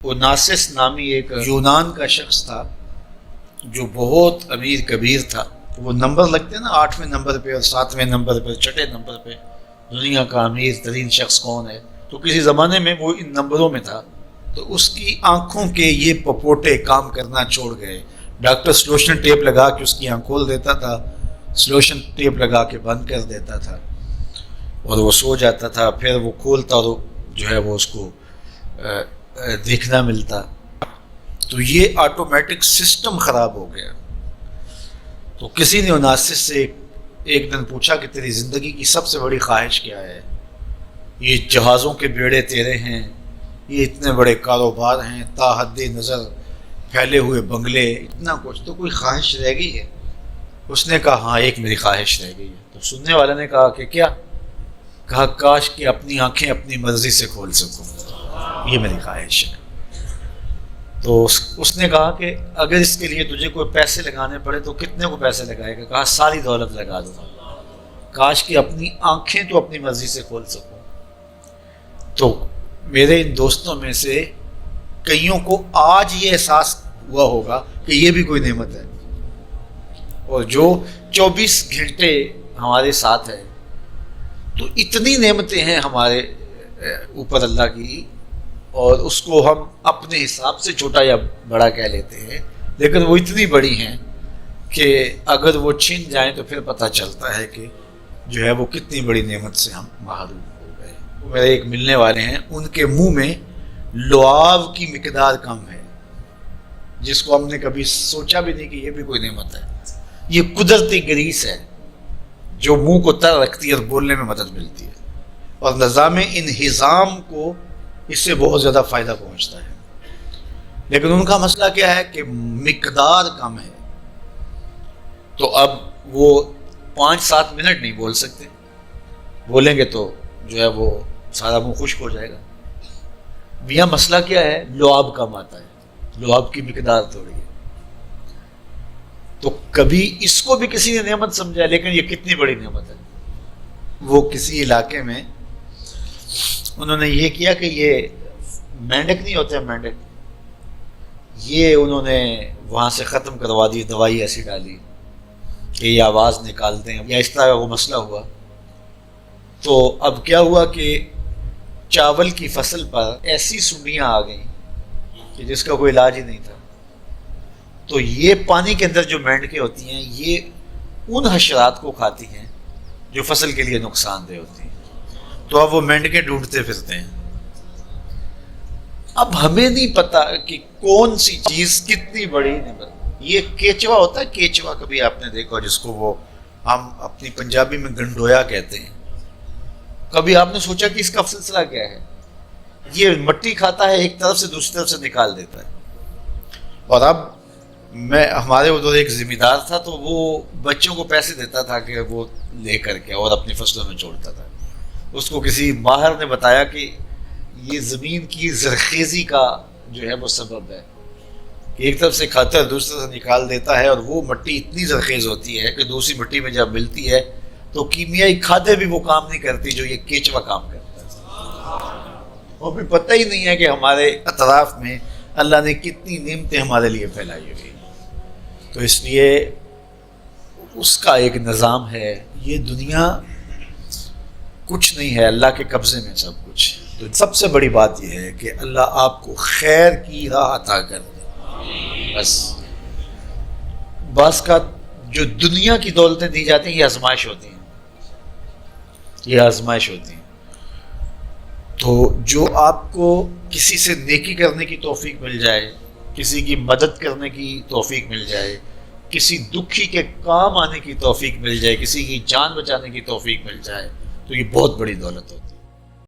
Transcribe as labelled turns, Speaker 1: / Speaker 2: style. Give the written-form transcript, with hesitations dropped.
Speaker 1: اوناسس نامی ایک یونان کا شخص تھا جو بہت امیر کبیر تھا. وہ نمبر لگتے ہیں نا 8ویں نمبر پہ اور 7ویں نمبر پہ 6 نمبر پہ دنیا کا امیر ترین شخص کون ہے, تو کسی زمانے میں وہ ان نمبروں میں تھا. تو اس کی آنکھوں کے یہ پپوٹے کام کرنا چھوڑ گئے. ڈاکٹر سلوشن ٹیپ لگا کے اس کی آنکھ کھول دیتا تھا, سلوشن ٹیپ لگا کے بند کر دیتا تھا اور وہ سو جاتا تھا. پھر وہ کھولتا اور جو ہے وہ اس کو دیکھنا ملتا. تو یہ آٹومیٹک سسٹم خراب ہو گیا. تو کسی نے اوناسس سے ایک دن پوچھا کہ تیری زندگی کی سب سے بڑی خواہش کیا ہے؟ یہ جہازوں کے بیڑے تیرے ہیں, یہ اتنے بڑے کاروبار ہیں, تا حد نظر پھیلے ہوئے بنگلے, اتنا کچھ, تو کوئی خواہش رہ گئی ہے؟ اس نے کہا ہاں ایک میری خواہش رہ گئی ہے. تو سننے والے نے کہا کہ کیا؟ کہا کاش کہ اپنی آنکھیں اپنی مرضی سے کھول سکوں, یہ میری خواہش ہے. تو اس نے کہا کہ اگر اس کے لیے تجھے کوئی پیسے لگانے پڑے تو کتنے کو پیسے لگائے گا؟ کہا ساری دولت لگا دوں گا, کاش کہ اپنی آنکھیں تو اپنی مرضی سے کھول سکوں. تو میرے ان دوستوں میں سے کئیوں کو آج یہ احساس ہوا ہوگا کہ یہ بھی کوئی نعمت ہے. اور جو 24 گھنٹے ہمارے ساتھ ہے, تو اتنی نعمتیں ہیں ہمارے اوپر اللہ کی, اور اس کو ہم اپنے حساب سے چھوٹا یا بڑا کہہ لیتے ہیں, لیکن وہ اتنی بڑی ہیں کہ اگر وہ چھن جائیں تو پھر پتہ چلتا ہے کہ جو ہے وہ کتنی بڑی نعمت سے ہم محروم ہو گئے. میرے ایک ملنے والے ہیں, ان کے منہ میں لعاب کی مقدار کم ہے, جس کو ہم نے کبھی سوچا بھی نہیں کہ یہ بھی کوئی نعمت ہے. یہ قدرتی گریس ہے جو منہ کو تر رکھتی ہے اور بولنے میں مدد ملتی ہے, اور نظام انہضام کو اس سے بہت زیادہ فائدہ پہنچتا ہے. لیکن ان کا مسئلہ کیا ہے کہ مقدار کم ہے. تو اب وہ 5-7 منٹ نہیں بول سکتے, بولیں گے تو جو ہے وہ سارا منہ خشک ہو جائے گا. میاں مسئلہ کیا ہے؟ لعاب کم آتا ہے, لعاب کی مقدار تھوڑی ہے. تو کبھی اس کو بھی کسی نے نعمت سمجھا, لیکن یہ کتنی بڑی نعمت ہے. وہ کسی علاقے میں انہوں نے یہ کیا کہ یہ مینڈک نہیں ہوتے, مینڈک, یہ انہوں نے وہاں سے ختم کروا دی, دوائی ایسی ڈالی کہ یہ آواز نکالتے ہیں یا اس طرح کا وہ مسئلہ ہوا. تو اب کیا ہوا کہ چاول کی فصل پر ایسی سنڈیاں آ گئیں کہ جس کا کوئی علاج ہی نہیں تھا. تو یہ پانی کے اندر جو مینڈکیں ہوتی ہیں, یہ ان حشرات کو کھاتی ہیں جو فصل کے لیے نقصان دہ ہوتی ہیں. تو اب وہ مینڈکیں ڈھونڈتے پھرتے ہیں. اب ہمیں نہیں پتا کہ کون سی چیز کتنی بڑی نعمت. یہ کیچوا ہوتا ہے, کیچوا کبھی آپ نے دیکھا جس کو وہ ہم اپنی پنجابی میں گنڈویا کہتے ہیں. کبھی آپ نے سوچا کہ اس کا سلسلہ کیا ہے؟ یہ مٹی کھاتا ہے, ایک طرف سے دوسری طرف سے نکال دیتا ہے. اور اب ہمارے ادھر ایک ذمہ دار تھا, تو وہ بچوں کو پیسے دیتا تھا کہ وہ لے کر کے اور اپنی فصلوں میں چھوڑتا تھا. اس کو کسی ماہر نے بتایا کہ یہ زمین کی زرخیزی کا جو ہے وہ سبب ہے, کہ ایک طرف سے کھاتا ہے دوسری طرف سے نکال دیتا ہے, اور وہ مٹی اتنی زرخیز ہوتی ہے کہ دوسری مٹی میں جب ملتی ہے تو کیمیائی کھادیں بھی وہ کام نہیں کرتی جو یہ کیچوا کام کرتا ہے. اور بھی پتہ ہی نہیں ہے کہ ہمارے اطراف میں اللہ نے کتنی نعمتیں ہمارے لیے پھیلائی ہوئی. تو اس لیے اس کا ایک نظام ہے. یہ دنیا کچھ نہیں ہے, اللہ کے قبضے میں سب کچھ. تو سب سے بڑی بات یہ ہے کہ اللہ آپ کو خیر کی راہ عطا کر دے. بس بعض کا جو دنیا کی دولتیں دی جاتی ہیں یہ آزمائش ہوتی ہیں, یہ آزمائش ہوتی ہیں. تو جو آپ کو کسی سے نیکی کرنے کی توفیق مل جائے, کسی کی مدد کرنے کی توفیق مل جائے, کسی دکھی کے کام آنے کی توفیق مل جائے, کسی کی جان بچانے کی توفیق مل جائے, تو یہ بہت بڑی دولت ہوتی ہے.